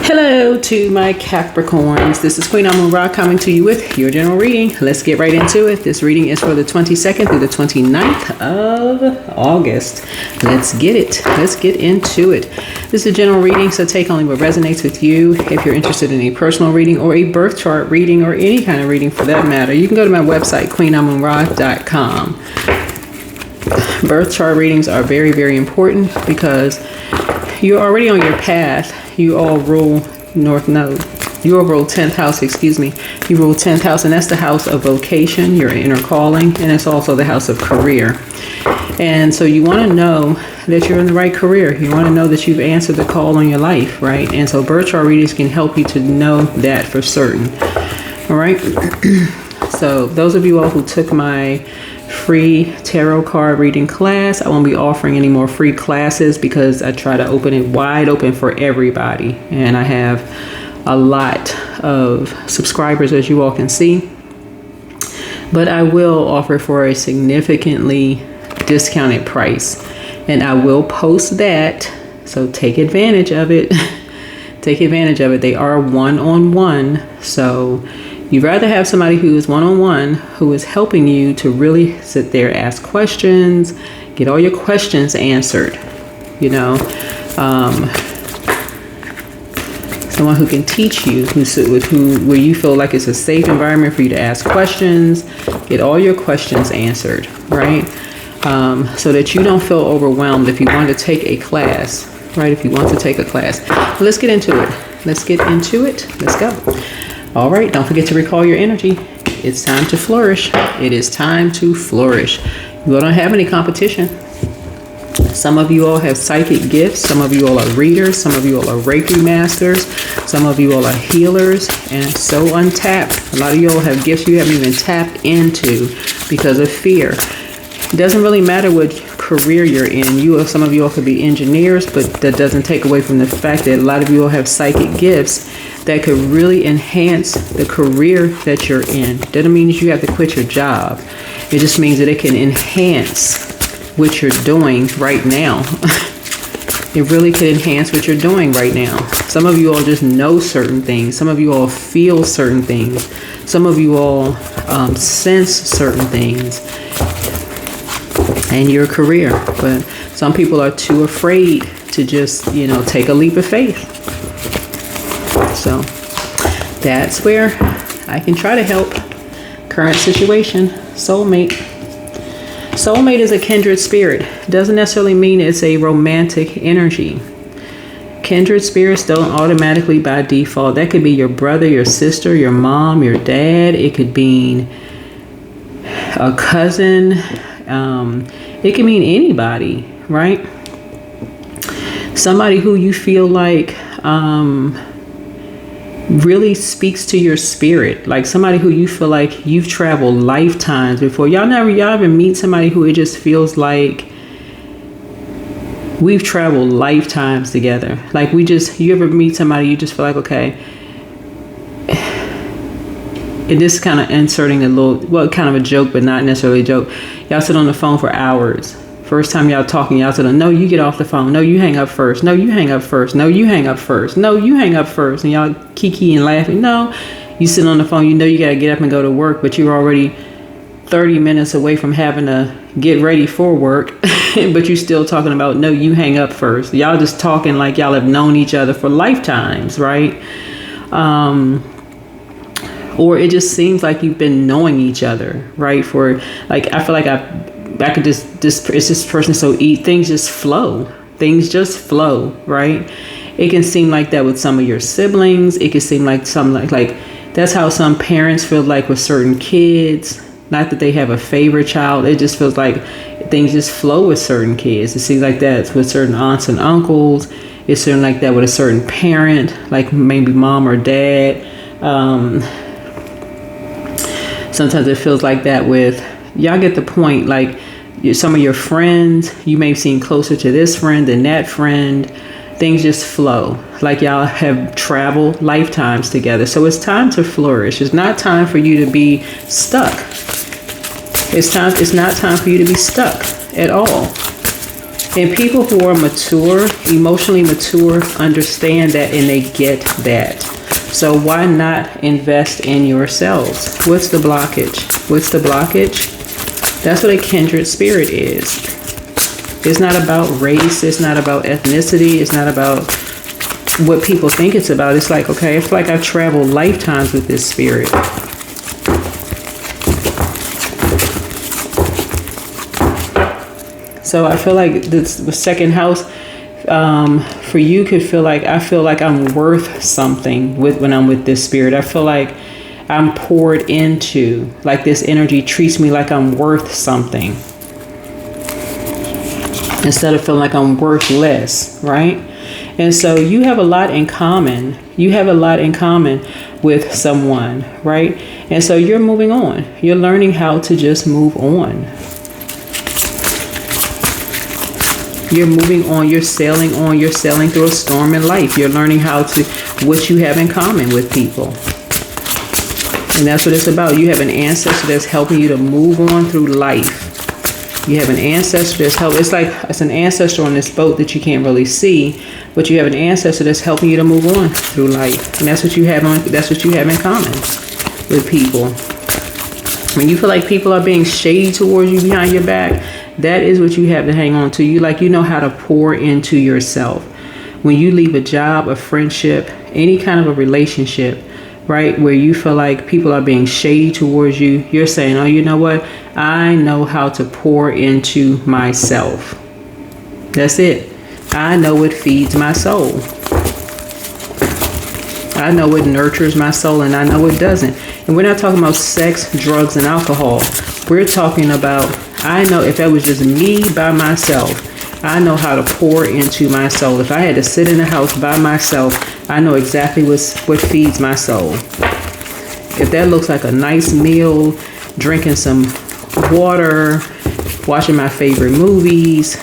Hello to my Capricorns. This is Queen Amun Ra coming to you with your general reading. Let's get right into it. This reading is for the 22nd through the 29th of August. Let's get it. Let's get into it. This is a general reading, so take only what resonates with you. If you're interested in a personal reading or a birth chart reading or any kind of reading for that matter, you can go to my website, queenamunra.com. Birth chart readings are very, very important because you're already on your path. You all rule North Node. You all rule 10th house, excuse me. You rule 10th house, and that's the house of vocation, your inner calling, and it's also the house of career. And so you want to know that you're in the right career. You want to know that you've answered the call on your life, right? And so birth chart readings can help you to know that for certain. All right. So those of you all who took my free tarot card reading class, I won't be offering any more free classes because I try to open it wide open for everybody, and I have a lot of subscribers, as you all can see, but I will offer for a significantly discounted price, and I will post that, so take advantage of it. Take advantage of it. They are one-on-one, so you'd rather have somebody who is one-on-one, who is helping you to really sit there, ask questions, get all your questions answered. You know, someone who can teach you, where you feel like it's a safe environment for you to ask questions, get all your questions answered, right? So that you don't feel overwhelmed if you want to take a class, right? If you want to take a class. Let's get into it. Let's get into it. Let's go. All right, don't forget to recall your energy. It's time to flourish. It is time to flourish. You don't have any competition. Some of you all have psychic gifts. Some of you all are readers. Some of you all are Reiki masters. Some of you all are healers and so untapped. A lot of you all have gifts you haven't even tapped into because of fear. It doesn't really matter what career you're in. Some of you all could be engineers, but that doesn't take away from the fact that a lot of you all have psychic gifts that could really enhance the career that you're in. Doesn't mean that you have to quit your job. It just means that it can enhance what you're doing right now. It really could enhance what you're doing right now. Some of you all just know certain things. Some of you all feel certain things. Some of you all sense certain things in your career. But some people are too afraid to just, take a leap of faith. So that's where I can try to help. Current situation, soulmate. Soulmate is a kindred spirit. Doesn't necessarily mean it's a romantic energy. Kindred spirits don't automatically by default. That could be your brother, your sister, your mom, your dad. It could mean a cousin. It can mean anybody, right? Somebody who you feel like really speaks to your spirit, like somebody who you feel like you've traveled lifetimes before. Y'all ever meet somebody who it just feels like we've traveled lifetimes together? Like you ever meet somebody you just feel like, okay, and this is kind of inserting kind of a joke, but not necessarily a joke. Y'all sit on the phone for hours. First time y'all talking, y'all said, no, you get off the phone. No, you hang up first. No, you hang up first. No, you hang up first. No, you hang up first. And y'all kiki and laughing. No, you sit on the phone. You know you got to get up and go to work, but you're already 30 minutes away from having to get ready for work. But you're still talking about, no, you hang up first. Y'all just talking like y'all have known each other for lifetimes, right? Or it just seems like you've been knowing each other, right? For like, I feel like I could just it's this person, so things just flow. Things just flow, right? It can seem like that with some of your siblings. It can seem like like that's how some parents feel like with certain kids. Not that they have a favorite child. It just feels like things just flow with certain kids. It seems like that with certain aunts and uncles. It's certain like that with a certain parent, like maybe mom or dad. Sometimes it feels like that with, y'all get the point, like some of your friends, you may seem closer to this friend than that friend. Things just flow, like y'all have traveled lifetimes together. So it's time to flourish. It's not time for you to be stuck. It's not time for you to be stuck at all. And people who are mature, emotionally mature, understand that and they get that. So why not invest in yourselves? What's the blockage? What's the blockage? That's what a kindred spirit is. It's not about race. It's not about ethnicity. It's not about what people think it's about. It's like, okay, I feel like I've traveled lifetimes with this spirit. So I feel like the second house for you could feel like, I feel like I'm worth something when I'm with this spirit. I feel like I'm poured into, like this energy treats me like I'm worth something, instead of feeling like I'm worth less, right? And so you have a lot in common. You have a lot in common with someone, right? And so you're moving on. You're learning how to just move on. You're moving on. You're sailing on. You're sailing through a storm in life. You're learning what you have in common with people. And that's what it's about. You have an ancestor that's helping you to move on through life. You have an ancestor that's helping. It's like it's an ancestor on this boat that you can't really see, but you have an ancestor that's helping you to move on through life. And that's what you have in common with people. When you feel like people are being shady towards you behind your back, that is what you have to hang on to. You know how to pour into yourself. When you leave a job, a friendship, any kind of a relationship, right, where you feel like people are being shady towards you, you're saying, oh, you know what? I know how to pour into myself. That's it. I know what feeds my soul. I know what nurtures my soul, and I know what doesn't. And we're not talking about sex, drugs, and alcohol. We're talking about, I know if that was just me by myself, I know how to pour into my soul. If I had to sit in a house by myself, I know exactly what feeds my soul. If that looks like a nice meal, drinking some water, watching my favorite movies,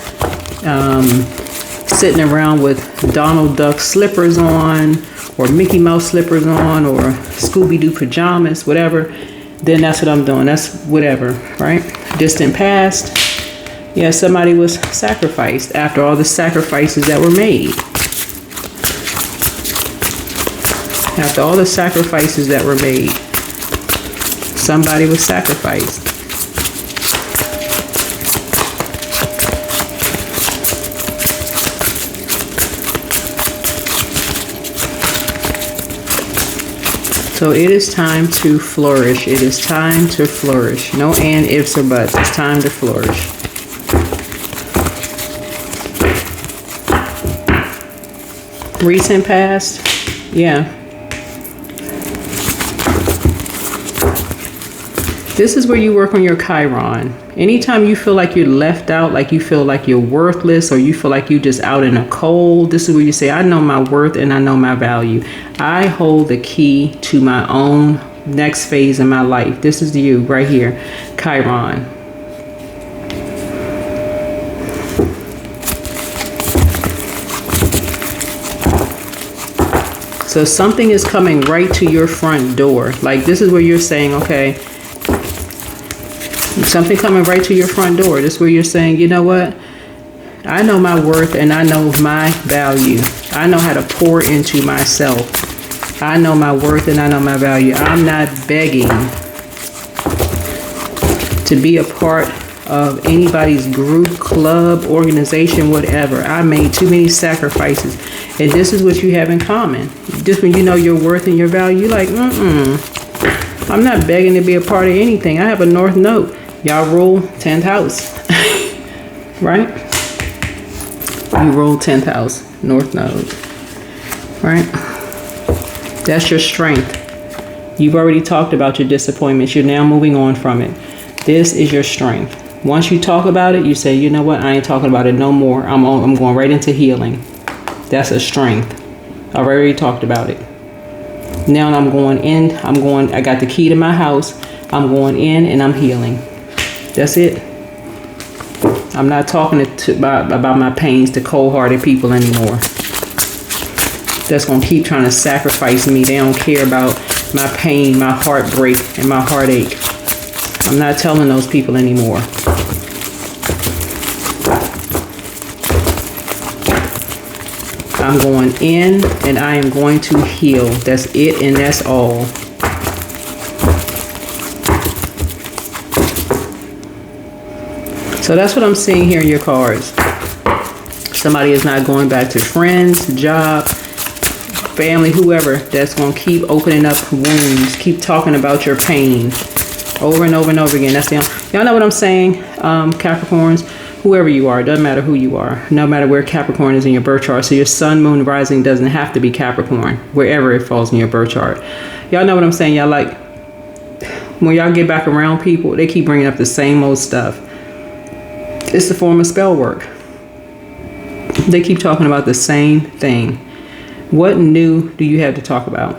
sitting around with Donald Duck slippers on, or Mickey Mouse slippers on, or Scooby-Doo pajamas, whatever, then that's what I'm doing. That's whatever, right? Distant past, yeah, somebody was sacrificed after all the sacrifices that were made. After all the sacrifices that were made, somebody was sacrificed. So it is time to flourish. It is time to flourish. No and, ifs, or buts. It's time to flourish. Recent past, yeah. This is where you work on your Chiron. Anytime you feel like you're left out, like you feel like you're worthless, or you feel like you're just out in the cold, this is where you say, I know my worth and I know my value. I hold the key to my own next phase in my life. This is you right here, Chiron. So something is coming right to your front door. Like this is where you're saying, okay, something coming right to your front door. This is where you're saying, you know what? I know my worth and I know my value. I know how to pour into myself. I know my worth and I know my value. I'm not begging to be a part of anybody's group, club, organization, whatever. I made too many sacrifices. And this is what you have in common. Just when you know your worth and your value, you're like, I'm not begging to be a part of anything. I have a North Node. Y'all rule 10th house. Right? You rule 10th house, North Node. Right? That's your strength. You've already talked about your disappointments. You're now moving on from it. This is your strength. Once you talk about it, you say, you know what? I ain't talking about it no more. I'm going right into healing. That's a strength. I've already talked about it. Now I'm going in. I got the key to my house. I'm going in and I'm healing. That's it. I'm not talking about my pains to cold-hearted people anymore. That's going to keep trying to sacrifice me. They don't care about my pain, my heartbreak, and my heartache. I'm not telling those people anymore. I'm going in and I am going to heal. That's it and that's all. So that's what I'm seeing here in your cards. Somebody is not going back to friends, job, family, whoever, that's going to keep opening up wounds, keep talking about your pain over and over and over again. That's the, y'all know what I'm saying, Capricorns? Whoever you are, doesn't matter who you are, no matter where Capricorn is in your birth chart. So your sun, moon, rising doesn't have to be Capricorn, wherever it falls in your birth chart. Y'all know what I'm saying? Y'all like, when y'all get back around people, they keep bringing up the same old stuff. It's the form of spell work. They keep talking about the same thing. What new do you have to talk about?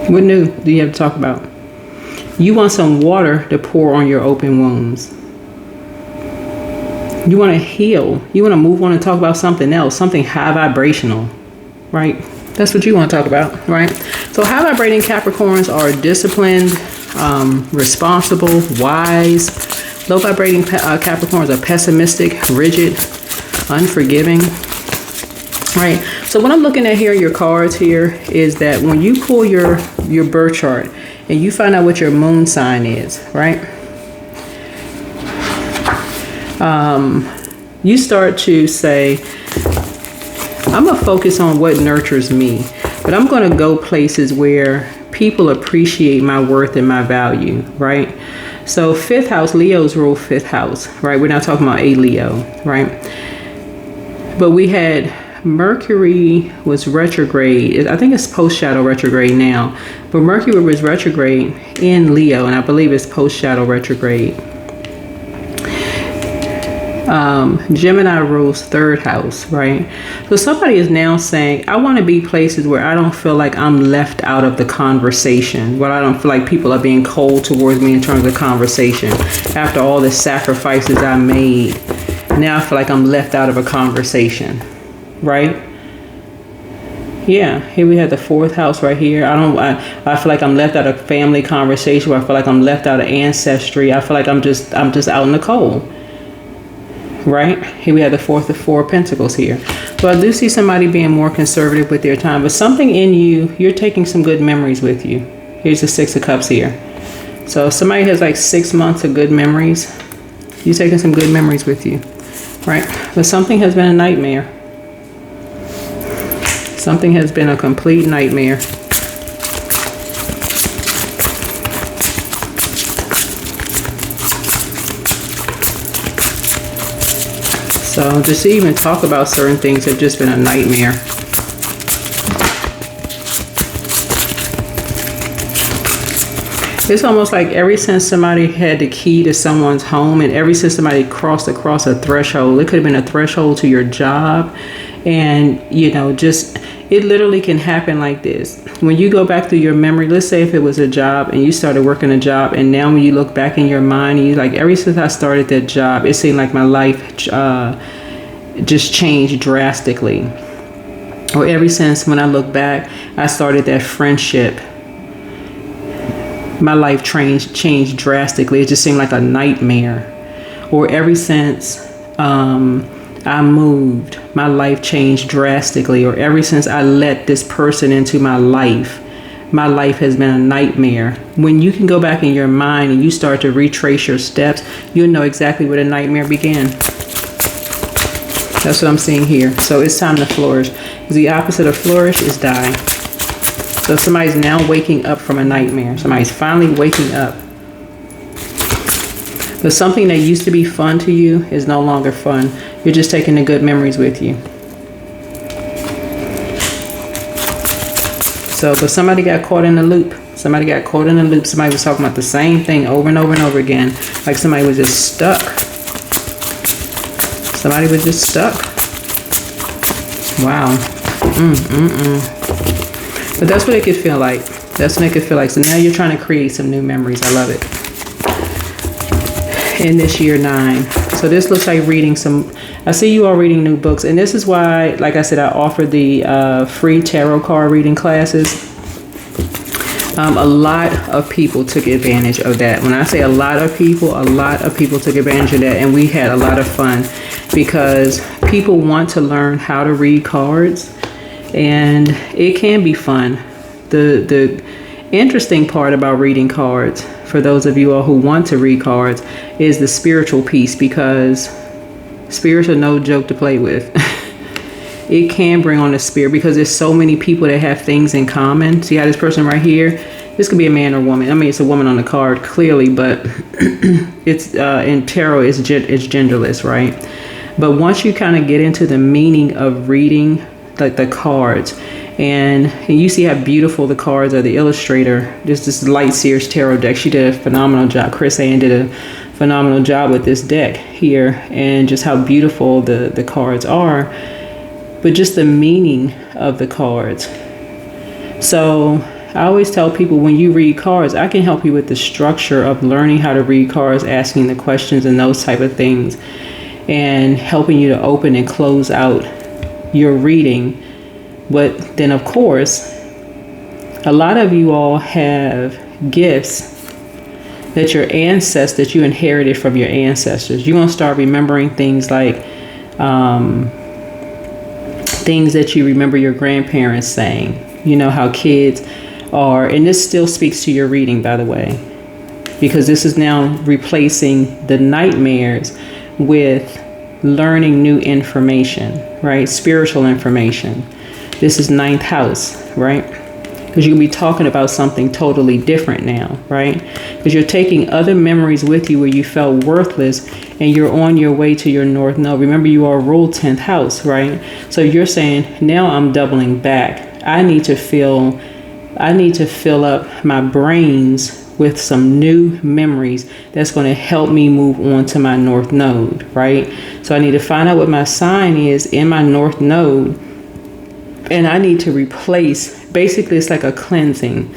What new do you have to talk about? You want some water to pour on your open wounds. You want to heal. You want to move on and talk about something else, something high vibrational, right? That's what you want to talk about, right? So high vibrating Capricorns are disciplined, responsible, wise. Low vibrating Capricorns are pessimistic, rigid, unforgiving, right? So what I'm looking at here in your cards here is that when you pull your birth chart and you find out what your moon sign is, right? You start to say, I'm gonna focus on what nurtures me, but I'm gonna go places where people appreciate my worth and my value, right? So 5th house, Leos rule 5th house, right? We're not talking about a Leo, right? But we had Mercury was retrograde. I think it's post-shadow retrograde now, but Mercury was retrograde in Leo, and I believe it's post-shadow retrograde. Gemini rules 3rd house, right? So somebody is now saying, I want to be places where I don't feel like I'm left out of the conversation, where I don't feel like people are being cold towards me in terms of conversation. After all the sacrifices I made, now I feel like I'm left out of a conversation, right? Yeah, here we have the 4th house right here. I feel like I'm left out of family conversation, where I feel like I'm left out of ancestry. I feel like I'm just out in the cold. Right? Here we have the 4th of 4 Pentacles here. So I do see somebody being more conservative with their time, but something in you, you're taking some good memories with you. Here's the 6 of Cups here. So if somebody has like 6 months of good memories, you're taking some good memories with you, right? But something has been a nightmare. Something has been a complete nightmare. So just to even talk about certain things have just been a nightmare. It's almost like ever since somebody had the key to someone's home, and ever since somebody crossed across a threshold, it could have been a threshold to your job. And, you know, just, it literally can happen like this. When you go back through your memory, let's say if it was a job and you started working a job, and now when you look back in your mind, and you're like, ever since I started that job, it seemed like my life just changed drastically. Or ever since when I look back, I started that friendship, my life changed drastically. It just seemed like a nightmare. Or ever since I moved, my life changed drastically. Or ever since I let this person into my life has been a nightmare. When you can go back in your mind and you start to retrace your steps, you'll know exactly where the nightmare began. That's what I'm seeing here. So it's time to flourish. The opposite of flourish is die. So somebody's now waking up from a nightmare. Somebody's finally waking up. But something that used to be fun to you is no longer fun. You're just taking the good memories with you. So, but somebody got caught in the loop. Somebody got caught in the loop. Somebody was talking about the same thing over and over and over again. Like somebody was just stuck. Somebody was just stuck. Wow. But that's what it could feel like. That's what it could feel like. So now you're trying to create some new memories. I love it. In this year 9. So this looks like reading some, I see you all reading new books. And this is why, like I said, I offer the free tarot card reading classes. A lot of people took advantage of that. When I say a lot of people took advantage of that. And we had a lot of fun because people want to learn how to read cards, and it can be fun. The interesting part about reading cards, for those of you all who want to read cards, is the spiritual piece, because spirits are no joke to play with. It can bring on the spirit, because there's so many people that have things in common. See how this person right here, this could be a man or woman. I mean, it's a woman on the card clearly, but it's in tarot it's genderless, right? But once you kind of get into the meaning of reading like the cards, and you see how beautiful the cards are. The illustrator, this Light Sears tarot deck, she did a phenomenal job. Chris Ann did a phenomenal job with this deck here, and just how beautiful the cards are, but just the meaning of the cards. So I always tell people, when you read cards, I can help you with the structure of learning how to read cards, asking the questions and those type of things, and helping you to open and close out your reading. But then, of course, a lot of you all have gifts that you inherited from your ancestors. You're going to start remembering things like things that you remember your grandparents saying. You know how kids are, and this still speaks to your reading, by the way, because this is now replacing the nightmares with learning new information, right? Spiritual information. This is 9th house, right? Because you'll be talking about something totally different now, right? Because you're taking other memories with you where you felt worthless, and you're on your way to your North Node. Remember, you are ruled 10th house, right? So you're saying, now I'm doubling back. I need to fill up my brains with some new memories that's going to help me move on to my North Node, right? So I need to find out what my sign is in my North Node, and I need to replace, basically it's like a cleansing.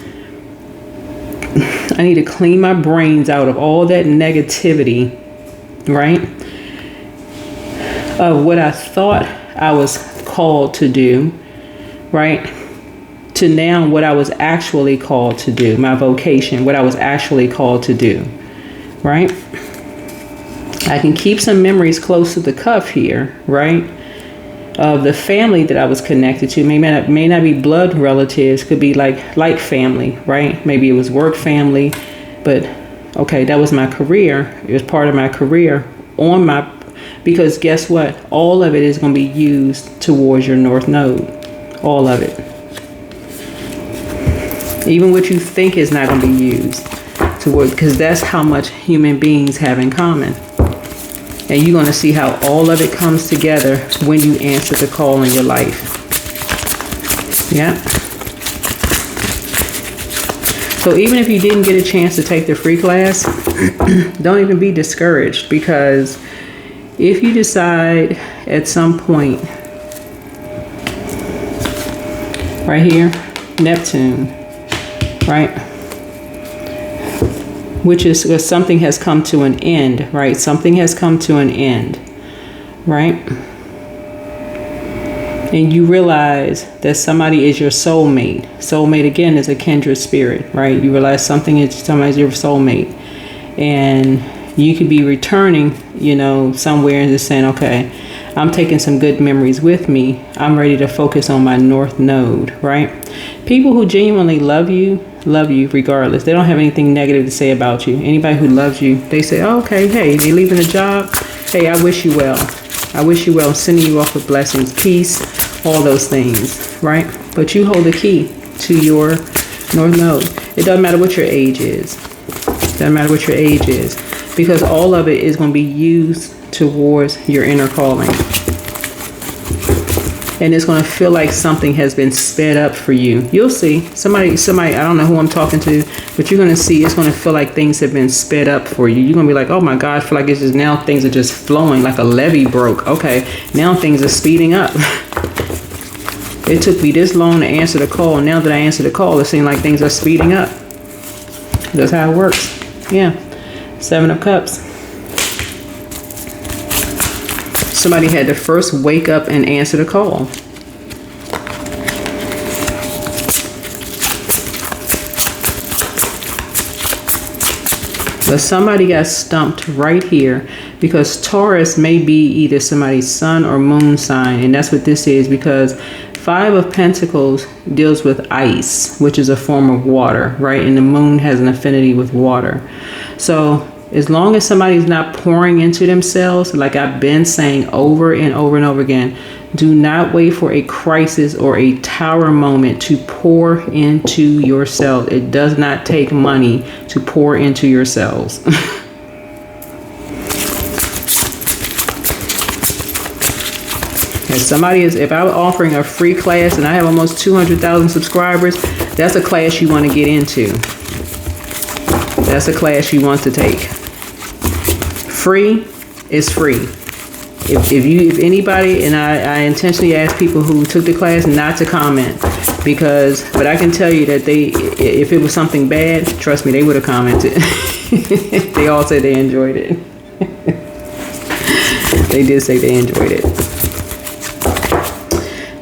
I need to clean my brains out of all that negativity, right? Of what I thought I was called to do, right? To now what I was actually called to do, my vocation, what I was actually called to do, right? I can keep some memories close to the cuff here, right? Of the family that I was connected to. May not be blood relatives, could be like family, right? Maybe it was work family, but okay, that was my career. It was part of my career because guess what? All of it is going to be used towards your North Node. All of it. Even what you think is not going to be used towards, because that's how much human beings have in common. And you're going to see how all of it comes together when you answer the call in your life. Yeah. So even if you didn't get a chance to take the free class, don't even be discouraged, because if you decide at some point, right here, Neptune, right? Which is something has come to an end, right? Something has come to an end, right? And you realize that somebody is your soulmate. Soulmate, again, is a kindred spirit, right? You realize somebody's your soulmate. And you could be returning, somewhere and just saying, okay, I'm taking some good memories with me. I'm ready to focus on my North Node, right? People who genuinely love you regardless. They don't have anything negative to say about you. Anybody who loves you, they say, oh, okay, hey, you're leaving a job. Hey, I wish you well. I wish you well. I'm sending you off with blessings, peace, all those things, right? But you hold the key to your North Node. It doesn't matter what your age is. It doesn't matter what your age is, because all of it is going to be used towards your inner calling. And it's going to feel like something has been sped up for you. You'll see. Somebody, I don't know who I'm talking to, but you're going to see it's going to feel like things have been sped up for you. You're going to be like, oh my God, I feel like it's just now things are just flowing like a levee broke. Okay, now things are speeding up. It took me this long to answer the call. Now that I answer the call, it seems like things are speeding up. That's how it works. Yeah. 7 of Cups. Somebody had to first wake up and answer the call. But somebody got stumped right here because Taurus may be either somebody's sun or moon sign. And that's what this is, because Five of Pentacles deals with ice, which is a form of water, right? And the moon has an affinity with water. So as long as somebody's not pouring into themselves, like I've been saying over and over and over again, do not wait for a crisis or a tower moment to pour into yourself. It does not take money to pour into yourselves. If I was offering a free class and I have almost 200,000 subscribers, that's a class you want to get into. That's a class you want to take. Free is free. If anybody, and I intentionally ask people who took the class not to comment, but I can tell you that if it was something bad, trust me, they would have commented. They all said they enjoyed it. They did say they enjoyed it.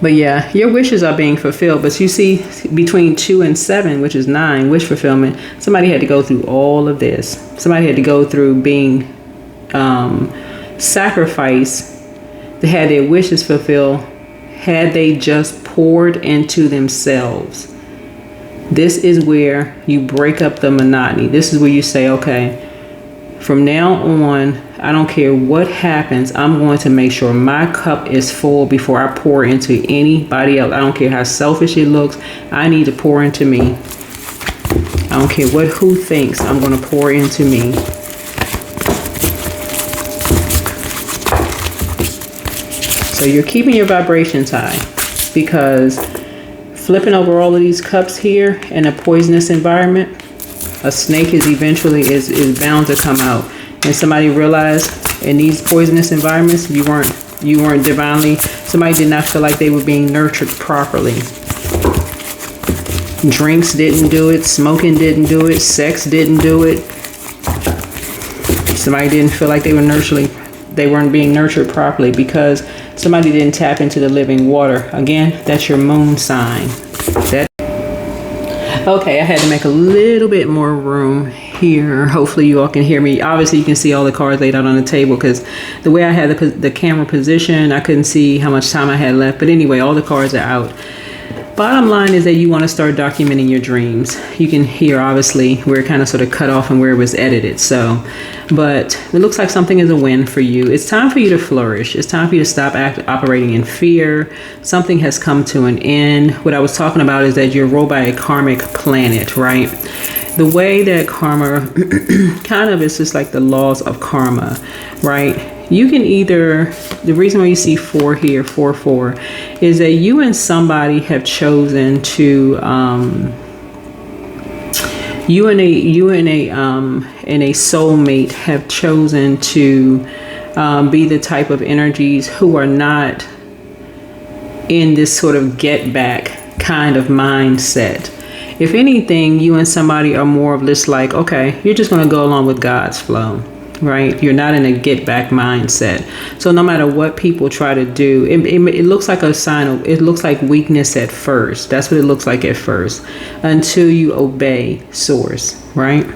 But yeah, your wishes are being fulfilled. But you see, between 2 and 7, which is 9, wish fulfillment, somebody had to go through all of this. Somebody had to go through being sacrificed. They had their wishes fulfilled had they just poured into themselves. This is where you break up the monotony. This is where you say, okay, from now on, I don't care what happens, I'm going to make sure my cup is full before I pour into anybody else. I don't care how selfish it looks. I need to pour into me. I don't care who thinks. I'm going to pour into me. So you're keeping your vibrations high, because flipping over all of these cups here in a poisonous environment, a snake is bound to come out. And somebody realized in these poisonous environments, you weren't divinely, somebody did not feel like they were being nurtured properly. Drinks didn't do it, smoking didn't do it, sex didn't do it. Somebody didn't feel like they weren't being nurtured properly because somebody didn't tap into the living water. Again, that's your moon sign. Okay, I had to make a little bit more room here. Hopefully you all can hear me. Obviously you can see all the cards laid out on the table because the way I had the camera position, I couldn't see how much time I had left. But anyway, all the cards are out. Bottom line is that you want to start documenting your dreams. You can hear obviously where it kind of sort of cut off and where it was edited. But it looks like something is a win for you. It's time for you to flourish. It's time for you to stop operating in fear. Something has come to an end. What I was talking about is that you're ruled by a karmic planet, right? The way that karma kind of is just like the laws of karma, right? You can either, the reason why you see 4 here, 4, is that you and somebody have chosen to, you and a soulmate have chosen to be the type of energies who are not in this sort of get back kind of mindset. If anything, you and somebody are more of this like, okay, you're just going to go along with God's flow. Right? You're not in a get back mindset. So no matter what people try to do, it looks like a sign of, it looks like weakness at first. That's what it looks like at first, until you obey source, right?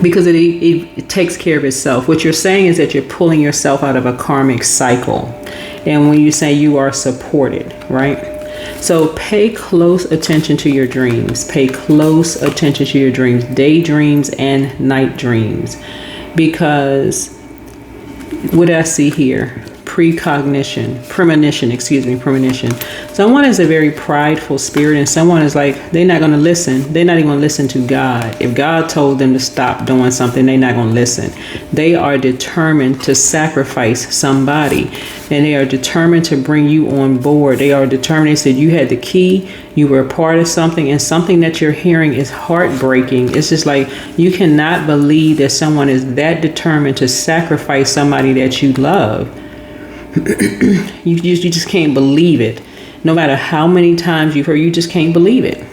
Because it takes care of itself. What you're saying is that you're pulling yourself out of a karmic cycle. And when you say you are supported, right? So pay close attention to your dreams. Pay close attention to your dreams, daydreams and night dreams. Because what I see here, premonition. Someone is a very prideful spirit, and someone is like, they're not going to listen. They're not even going to listen to God. If God told them to stop doing something, they're not going to listen. They are determined to sacrifice somebody, and they are determined to bring you on board. They are determined. They said you had the key, you were a part of something, and something that you're hearing is heartbreaking. It's just like, you cannot believe that someone is that determined to sacrifice somebody that you love. You just can't believe it. No matter how many times you've heard, you just can't believe it.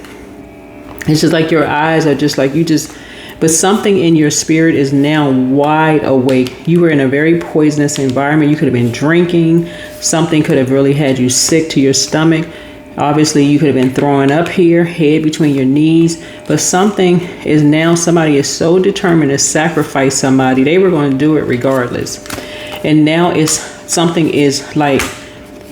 It's just like your eyes are just like, but something in your spirit is now wide awake. You were in a very poisonous environment. You could have been drinking. Something could have really had you sick to your stomach. Obviously, you could have been throwing up here, head between your knees, but somebody is so determined to sacrifice somebody, they were going to do it regardless. And now something is like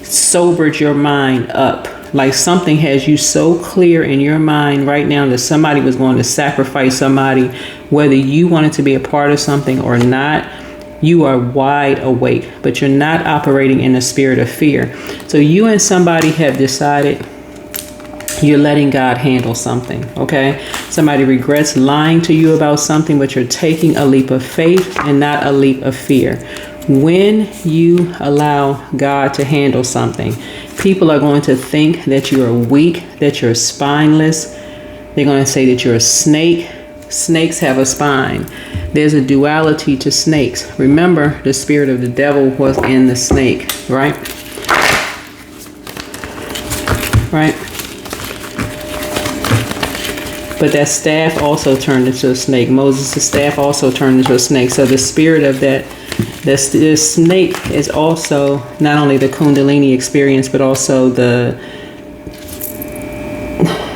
sobered your mind up. Like something has you so clear in your mind right now that somebody was going to sacrifice somebody, whether you wanted to be a part of something or not. You are wide awake, but you're not operating in the spirit of fear. So you and somebody have decided you're letting God handle something, okay? Somebody regrets lying to you about something, but you're taking a leap of faith and not a leap of fear. When you allow God to handle something, people are going to think that you are weak, that you're spineless. They're going to say that you're a snake. Snakes have a spine. There's a duality to snakes. Remember, the spirit of the devil was in the snake, right? Right? But that staff also turned into a snake. Moses' staff also turned into a snake. So the spirit of this snake is also not only the Kundalini experience, but also the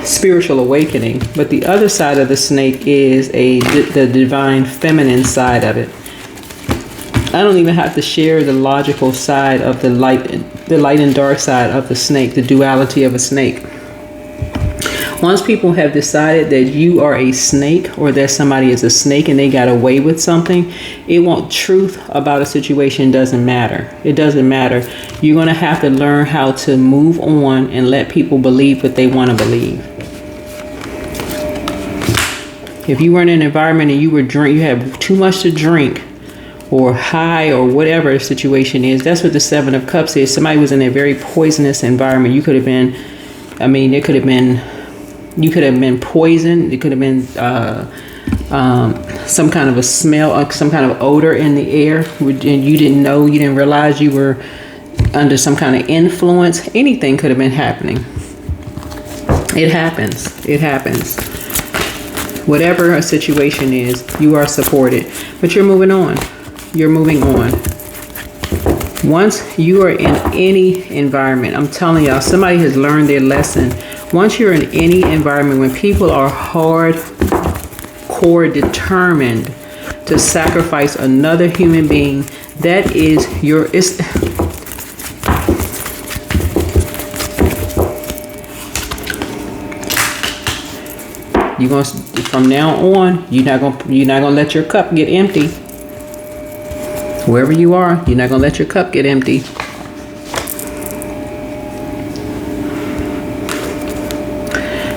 spiritual awakening. But the other side of the snake is the divine feminine side of it. I don't even have to share the logical side of the light and dark side of the snake, the duality of a snake. Once people have decided that you are a snake or that somebody is a snake and they got away with something, truth about a situation doesn't matter. It doesn't matter. You're going to have to learn how to move on and let people believe what they want to believe. If you were in an environment and you had too much to drink or high or whatever the situation is, that's what the Seven of Cups is. Somebody was in a very poisonous environment. You could have been poisoned. It could have been some kind of a smell, some kind of odor in the air, and you didn't realize you were under some kind of influence. Anything could have been happening. It happens. Whatever a situation is, you are supported, but you're moving on. Once you are in any environment, I'm telling y'all, somebody has learned their lesson. Once you're in any environment, when people are hardcore determined to sacrifice another human being, that is from now on, you're not gonna let your cup get empty. Wherever you are, you're not gonna let your cup get empty.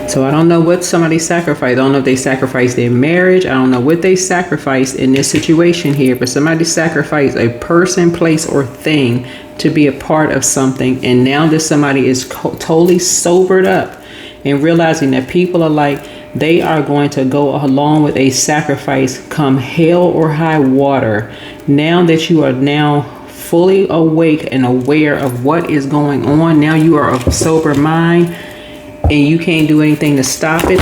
So I don't know what somebody sacrificed. I don't know if they sacrificed their marriage. I don't know what they sacrificed in this situation here, but somebody sacrificed a person, place, or thing to be a part of something. And now that somebody is totally sobered up and realizing that people are like, they are going to go along with a sacrifice come hell or high water. Now that you are now fully awake and aware of what is going on, now you are of a sober mind and you can't do anything to stop it.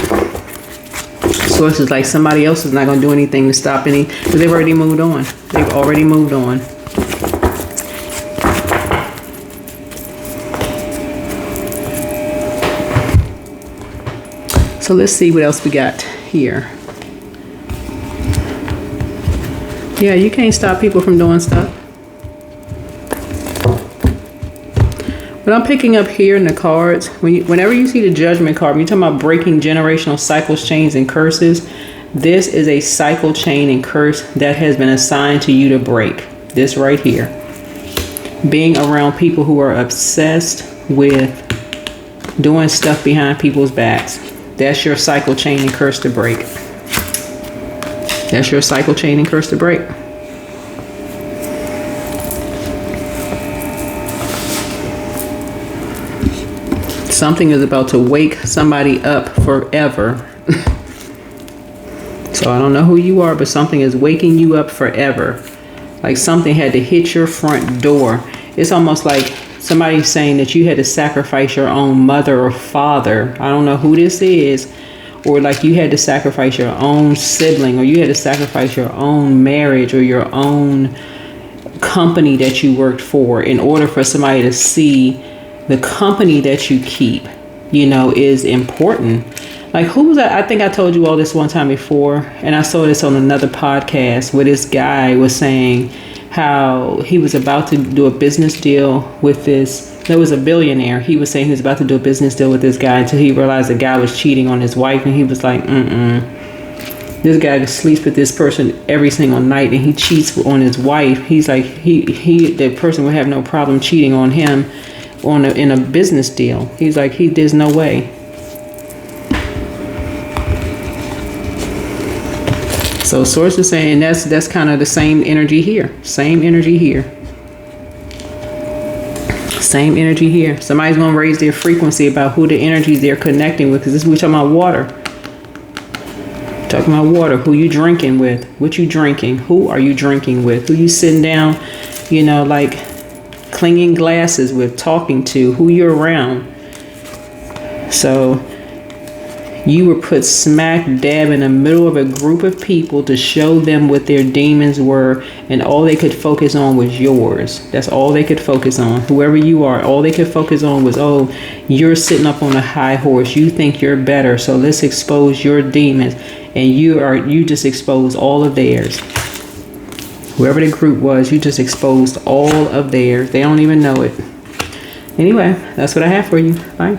Sources like somebody else is not going to do anything to stop because they've already moved on. So let's see what else we got here. Yeah, you can't stop people from doing stuff. But I'm picking up here in the cards, whenever you see the Judgment card, when you're talking about breaking generational cycles, chains, and curses, this is a cycle, chain, and curse that has been assigned to you to break. This right here. Being around people who are obsessed with doing stuff behind people's backs. That's your cycle, chain, and curse to break. That's your cycle, chain, and curse to break. Something is about to wake somebody up forever. So I don't know who you are, but something is waking you up forever. Like something had to hit your front door. It's almost like somebody's saying that you had to sacrifice your own mother or father. I don't know who this is. Or like you had to sacrifice your own sibling, or you had to sacrifice your own marriage or your own company that you worked for in order for somebody to see the company that you keep is important. Like, who was that? I think I told you all this one time before, and I saw this on another podcast where this guy was saying how he was about to do a business deal with this. There was a billionaire. He was saying he was about to do a business deal with this guy until he realized the guy was cheating on his wife, and he was like, This guy sleeps with this person every single night, and he cheats on his wife. He's like, the person would have no problem cheating on him in a business deal. He's like, there's no way. So source is saying that's kind of the same energy here. Same energy here. Same energy here. Somebody's going to raise their frequency about who the energies they're connecting with, because we're talking about water. Talking about water. Who you drinking with? What you drinking? Who are you drinking with? Who you sitting down, like clinging glasses with, talking to, who you're around. So you were put smack dab in the middle of a group of people to show them what their demons were, and all they could focus on was yours. That's all they could focus on. Whoever you are, all they could focus on was, oh, you're sitting up on a high horse. You think you're better, so let's expose your demons. And you just exposed all of theirs. Whoever the group was, you just exposed all of theirs. They don't even know it. Anyway, that's what I have for you. Bye.